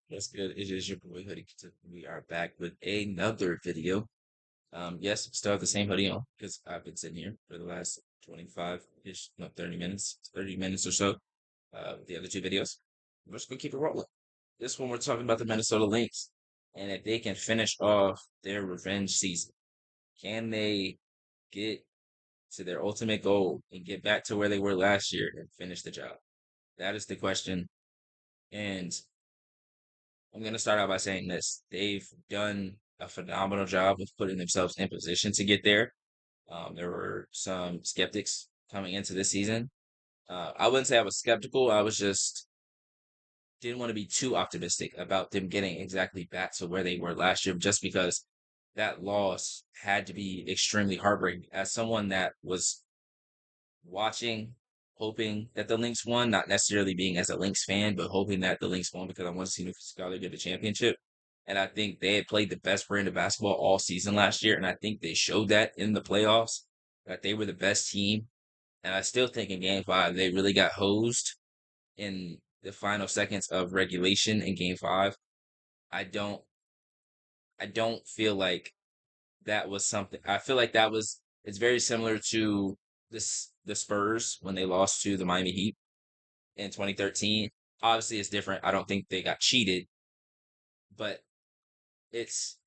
That's good. It is your boy Hoodie. We are back with another video. Yes, still have the same hoodie on because I've been sitting here for the last 25-ish, no, 30 minutes or so. With the other two videos. We're just gonna keep it rolling. This one we're talking about the Minnesota Lynx and if they can finish off their revenge season. Can they get to their ultimate goal and get back to where they were last year and finish the job? That is the question. And I'm going to start out by saying this. They've done a phenomenal job of putting themselves in position to get there. There were some skeptics coming into this season. I wouldn't say I was skeptical. I was just didn't want to be too optimistic about them getting exactly back to where they were last year, just because that loss had to be extremely heartbreaking. As someone that was watching, hoping that the Lynx won, not necessarily being as a Lynx fan, but hoping that the Lynx won because I want to see New Scholar get the championship. And I think they had played the best brand of basketball all season last year. And I think they showed that in the playoffs, that they were the best team. And I still think in game five, they really got hosed in the final seconds of regulation in game five. I don't, I don't feel like that was something. I feel like it's very similar to the Spurs when they lost to the Miami Heat in 2013. Obviously, it's different. I don't think they got cheated, but it's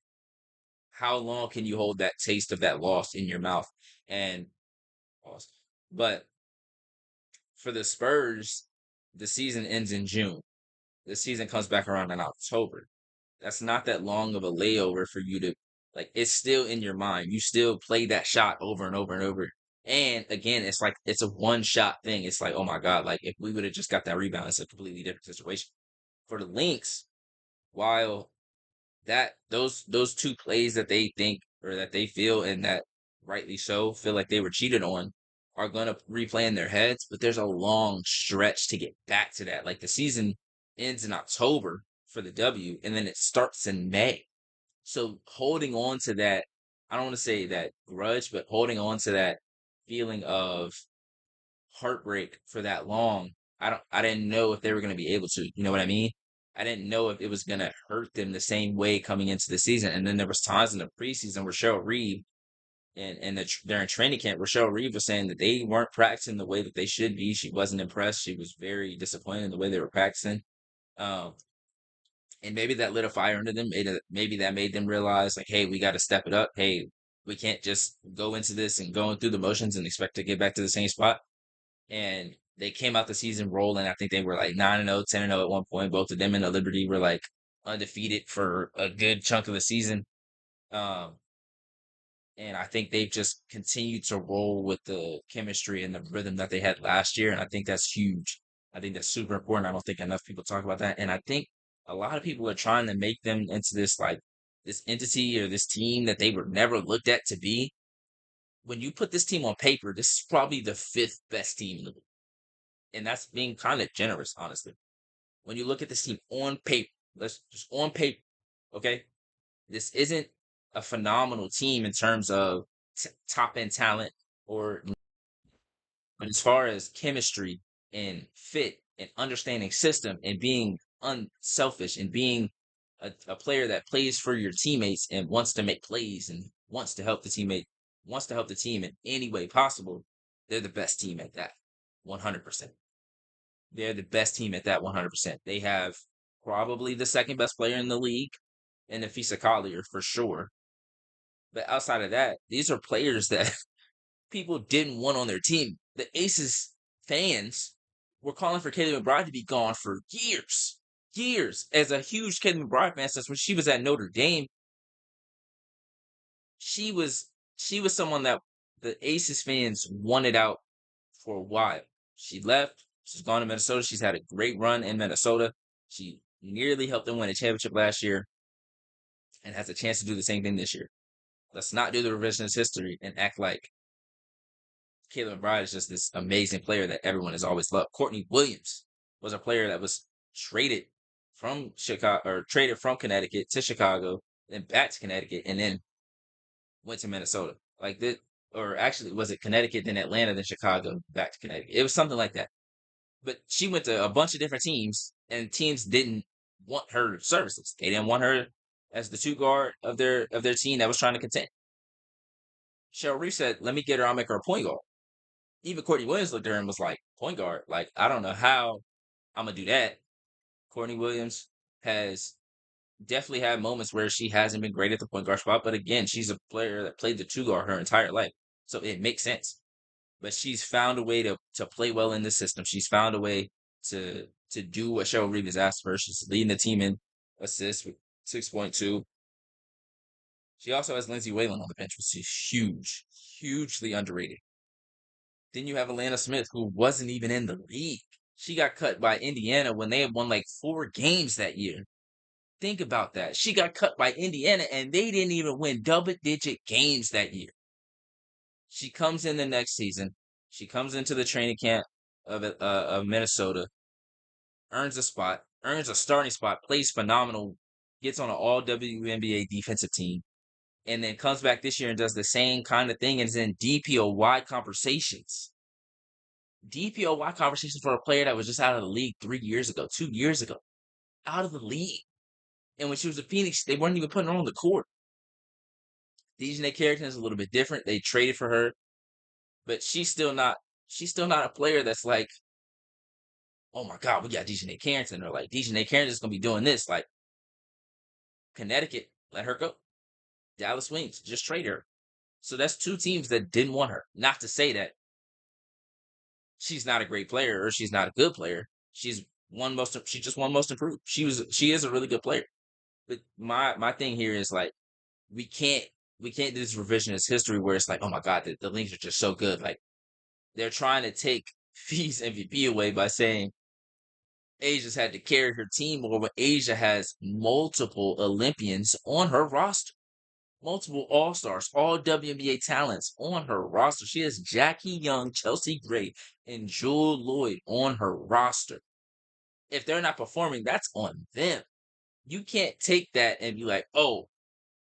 how long can you hold that taste of that loss in your mouth? And but for the Spurs, the season ends in June. The season comes back around in October. That's not that long of a layover for you to like. It's still in your mind. You still play that shot over and over and over. And again, it's like it's a one shot thing. It's like, oh my God, like if we would have just got that rebound, it's a completely different situation. For the Lynx, while that those two plays that they think or that they feel and that rightly so feel like they were cheated on are gonna replay in their heads, but there's a long stretch to get back to that. Like the season ends in October for the W, and then it starts in May. So holding on to that, I don't want to say that grudge, but holding on to that feeling of heartbreak for that long, I didn't know if they were going to be able to, you know what I mean? I didn't know if it was going to hurt them the same way coming into the season. And then there was times in the preseason where Cheryl Reeve during training camp, Rochelle Reeve was saying that they weren't practicing the way that they should be. She wasn't impressed. She was very disappointed in the way they were practicing. Um, and maybe that lit a fire under them. Maybe that made them realize, like, hey, we got to step it up. Hey, we can't just go into this and going through the motions and expect to get back to the same spot. And they came out the season rolling. I think they were like 9-0, 10-0 at one point. Both of them and the Liberty were like undefeated for a good chunk of the season. Um, and I think they've just continued to roll with the chemistry and the rhythm that they had last year. And I think that's huge. I think that's super important. I don't think enough people talk about that. And I think a lot of people are trying to make them into this like this entity or this team that they were never looked at to be. When you put this team on paper, this is probably the fifth best team in the league. And that's being kind of generous, honestly. When you look at this team on paper, let's just on paper, okay? This isn't a phenomenal team in terms of top end talent, or but as far as chemistry and fit and understanding system and being unselfish and being a player that plays for your teammates and wants to make plays and wants to help the team in any way possible, they're the best team at that. 100%. They're the best team at that 100%. They have probably the second best player in the league in Nafisa Collier for sure. But outside of that, these are players that people didn't want on their team. The Aces fans were calling for Kaylee McBride to be gone for years. Years. As a huge Kaylee McBride fan, since when she was at Notre Dame, she was she was someone that the Aces fans wanted out for a while. She left. She's gone to Minnesota. She's had a great run in Minnesota. She nearly helped them win a championship last year and has a chance to do the same thing this year. Let's not do the revisionist history and act like Caleb McBride is just this amazing player that everyone has always loved. Courtney Williams was a player that was traded from Chicago or traded from Connecticut to Chicago, then back to Connecticut, and then went to Minnesota. Like that, or actually, was it Connecticut, then Atlanta, then Chicago, back to Connecticut? It was something like that. But she went to a bunch of different teams, and teams didn't. want her services. They didn't want her as the two guard of their team that was trying to contend. Cheryl Reeve said, "Let me get her. I'll make her a point guard." Even Courtney Williams looked at her and was like, "Point guard? Like, I don't know how I'm gonna do that." Courtney Williams has definitely had moments where she hasn't been great at the point guard spot, but again, she's a player that played the two guard her entire life, so it makes sense. But she's found a way to play well in the system. She's found a way to do what Cheryl Reeve has asked for. She's leading the team in assists with 6.2. She also has Lindsay Whalen on the bench, which is huge, hugely underrated. Then you have Alana Smith, who wasn't even in the league. She got cut by Indiana when they had won like 4 games that year. Think about that. She got cut by Indiana and they didn't even win double-digit games that year. She comes in the next season. She comes into the training camp of Minnesota, earns a spot, earns a starting spot, plays phenomenal, gets on an all WNBA defensive team, and then comes back this year and does the same kind of thing and is in DPOY conversations. DPOY conversations for a player that was just out of the league 3 years ago, 2 years ago, out of the league. And when she was a Phoenix, they weren't even putting her on the court. Dejanay Carrington is a little bit different. They traded for her, but she's still not a player that's like, oh my God, we got Dejanay Carrington. Or like Dejanay Carrington is gonna be doing this. Like Connecticut, let her go. Dallas Wings, just trade her. So that's 2 teams that didn't want her. Not to say that she's not a great player or she's not a good player. She just won most improved. She is a really good player. But my thing here is like we can't do this revisionist history where it's like, oh my God, the Lynx are just so good. Like they're trying to take Fee's MVP away by saying Asia's had to carry her team over. Asia has multiple Olympians on her roster, multiple All Stars, all WNBA talents on her roster. She has Jackie Young, Chelsea Gray, and Jewel Lloyd on her roster. If they're not performing, that's on them. You can't take that and be like, oh,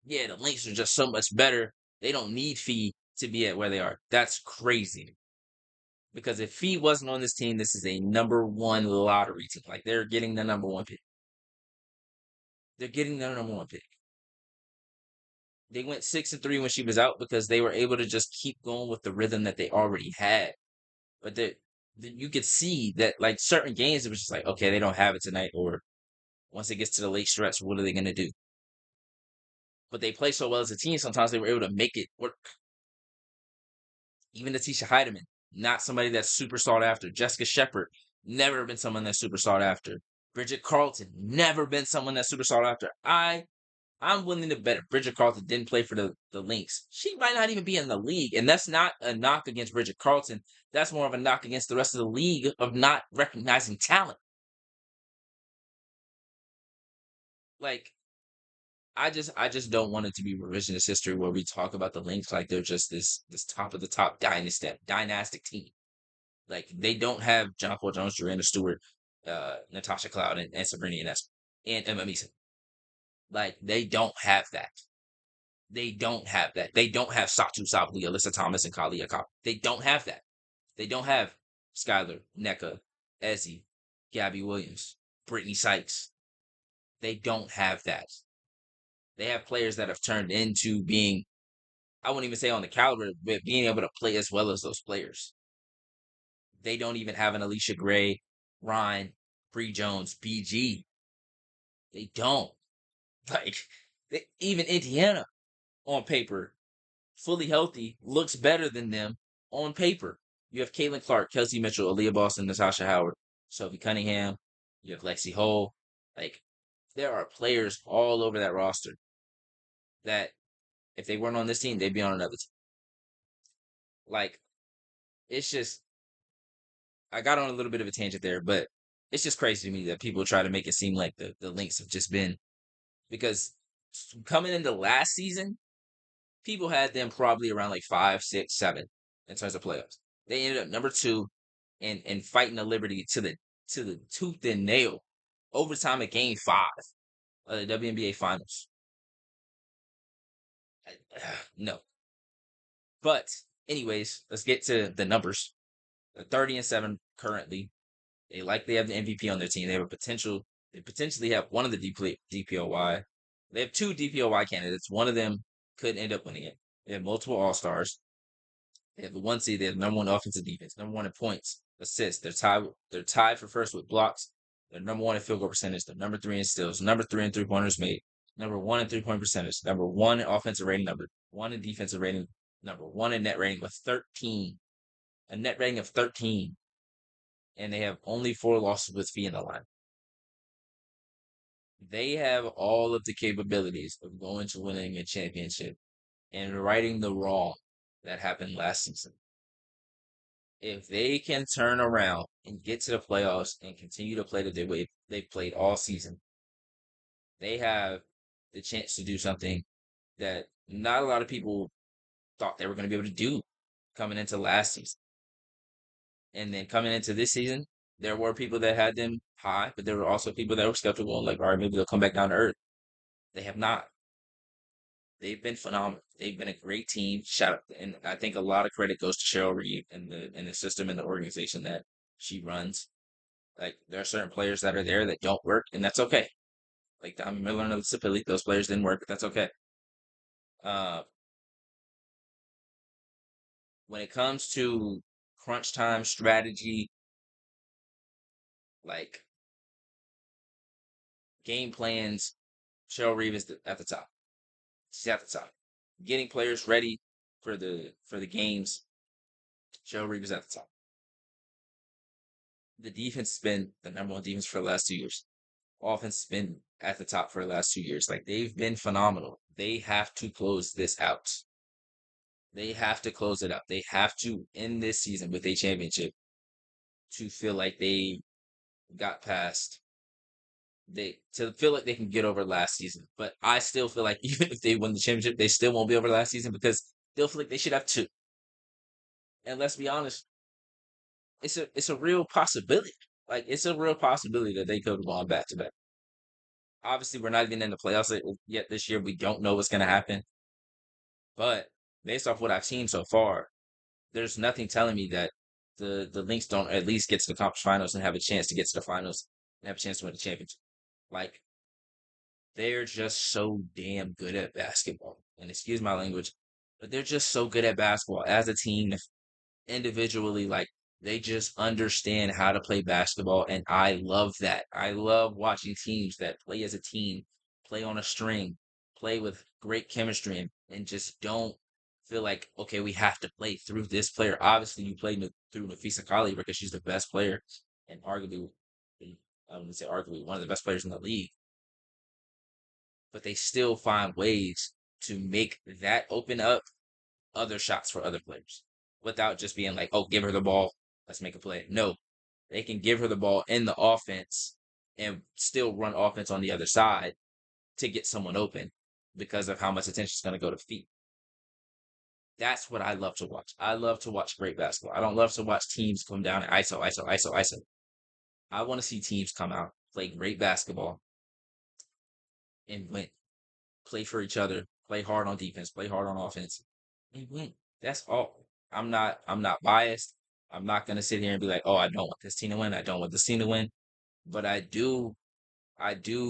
yeah, the Lynx are just so much better. They don't need Fee to be at where they are. That's crazy. Because if Fee wasn't on this team, this is a number 1 lottery team. Like they're getting the number 1 pick. They're getting their number 1 pick. They went 6-3 when she was out because they were able to just keep going with the rhythm that they already had. But you could see that like certain games, it was just like, okay, they don't have it tonight. Or once it gets to the late stretch, what are they going to do? But they play so well as a team, sometimes they were able to make it work. Even Letitia Heidemann, not somebody that's super sought after. Jessica Shepard, never been someone that's super sought after. Bridget Carlton, never been someone that's super sought after. I'm willing to bet if Bridget Carlton didn't play for the Lynx, she might not even be in the league. And that's not a knock against Bridget Carlton. That's more of a knock against the rest of the league of not recognizing talent. Like, I just don't want it to be revisionist history where we talk about the Lynx like they're just this top of the top dynastic team. Like they don't have John Paul Jones, Joanna Stewart, Natasha Cloud, and Sabrina Ionescu, and Emma Meeson. Like they don't have that. They don't have that. They don't have Satu Sabli, Alyssa Thomas, and Kalia Kopp. They don't have that. They don't have Skylar, NECA, Ezzy, Gabby Williams, Brittany Sykes. They don't have that. They have players that have turned into being, I wouldn't even say on the caliber, but being able to play as well as those players. They don't even have an Alicia Gray, Ryan, Bree Jones, BG. They don't. Like, even Indiana on paper, fully healthy, looks better than them on paper. You have Caitlin Clark, Kelsey Mitchell, Aaliyah Boston, Natasha Howard, Sophie Cunningham. You have Lexi Hull. Like, there are players all over that roster that if they weren't on this team, they'd be on another team. Like, it's just, I got on a little bit of a tangent there, but it's just crazy to me that people try to make it seem like the Lynx have just been, because coming into last season, people had them probably around like 5, 6, 7 in terms of playoffs. They ended up number 2 and fighting the Liberty to the tooth and nail, overtime at Game 5 of the WNBA Finals. No, but anyways, let's get to the numbers. They're 30-7 currently. They likely have the MVP on their team. They have a potential They potentially have one of the DPOY. They have two DPOY candidates. One of them could end up winning it. They have multiple All Stars. They have the one seed. They have number one offensive defense, number one in points, assists. They're tied. They're tied for first with blocks. They're number one in field goal percentage. They're number three in steals. Number three in 3 pointers made. Number one in 3 point percentage. Number one in offensive rating. Number one in defensive rating. Number one in net rating with 13. A net rating of 13, and they have only 4 losses with fee in the line. They have all of the capabilities of going to winning a championship and righting the wrong that happened last season. If they can turn around and get to the playoffs and continue to play the way they've played all season, they have the chance to do something that not a lot of people thought they were going to be able to do coming into last season. And then coming into this season, there were people that had them high, but there were also people that were skeptical and like, all right, maybe they'll come back down to earth. They have not. They've been phenomenal. They've been a great team. Shout out, and I think a lot of credit goes to Cheryl Reeve and the system and the organization that she runs. Like there are certain players that are there that don't work, and that's okay. Like Diamond Miller and Sapili, those players didn't work, but that's okay. Uh, when it comes to crunch time strategy, like game plans, Cheryl Reeve is at the top. She's at the top. Getting players ready for the games, Cheryl Reeve is at the top. The defense has been the number one defense for the last 2 years. Offense has been at the top for the last 2 years. Like they've been phenomenal. They have to close this out. They have to close it out. They have to end this season with a championship to feel like they got past they to feel like they can get over last season. But I still feel like even if they win the championship, they still won't be over last season because they'll feel like they should have two. And let's be honest, it's a real possibility. Like it's a real possibility that they could have gone back to back. Obviously, we're not even in the playoffs yet this year. We don't know what's going to happen. But based off what I've seen so far, there's nothing telling me that the Lynx don't at least get to the conference finals and have a chance to get to the finals and have a chance to win the championship. Like they're just so damn good at basketball. And excuse my language, but they're just so good at basketball as a team, individually. Like they just understand how to play basketball, and I love that. I love watching teams that play as a team, play on a string, play with great chemistry, and just don't feel like okay, we have to play through this player. Obviously, you play through Nafisa Kali because she's the best player and arguably, I would say arguably one of the best players in the league. But they still find ways to make that open up other shots for other players without just being like, oh, give her the ball, let's make a play. No, they can give her the ball in the offense and still run offense on the other side to get someone open because of how much attention is going to go to feet. That's what I love to watch. I love to watch great basketball. I don't love to watch teams come down and ISO, ISO, ISO, ISO. I want to see teams come out, play great basketball, and win. Play for each other, play hard on defense, play hard on offense, and win. That's all. I'm not biased. I'm not gonna sit here and be like, oh, I don't want this team to win. I don't want this team to win. But I do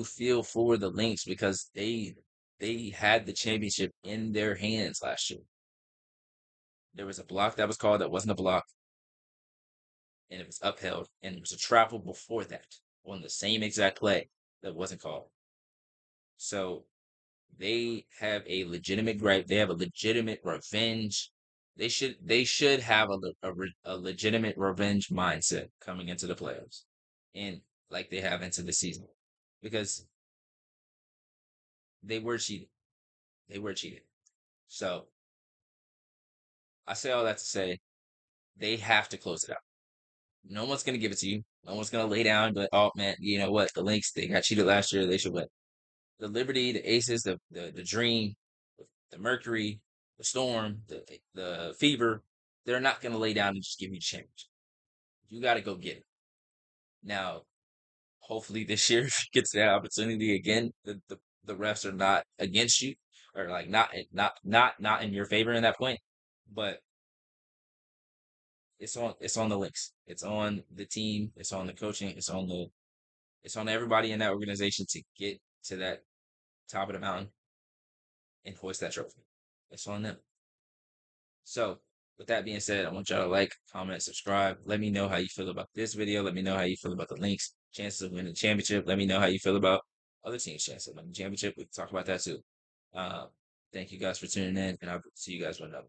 feel for the Lynx because they had the championship in their hands last year. There was a block that was called that wasn't a block, and it was upheld, and there was a travel before that on the same exact play that wasn't called. So they have a legitimate gripe. They have a legitimate revenge. They should have a legitimate revenge mindset coming into the playoffs, and like they have into the season, because they were cheated. They were cheated. So I say all that to say they have to close it out. No one's gonna give it to you. No one's gonna lay down and be like, oh man, you know what? The Lynx, they got cheated last year. They should win. The Liberty, the Aces, the Dream, the Mercury, the Storm, the Fever, they're not going to lay down and just give you the championship. You got to go get it. Now, hopefully this year, if you get that opportunity again, the refs are not against you or like not in your favor in that point. But it's on the Lynx. It's on the team. It's on the coaching. It's on It's on everybody in that organization to get to that top of the mountain and hoist that trophy. It's on them. So, with that being said, I want y'all to like, comment, subscribe. Let me know how you feel about this video. Let me know how you feel about the Lynx chances of winning the championship. Let me know how you feel about other teams' chances of winning the championship. We can talk about that too. Uh, Thank you guys for tuning in, and I'll see you guys one another.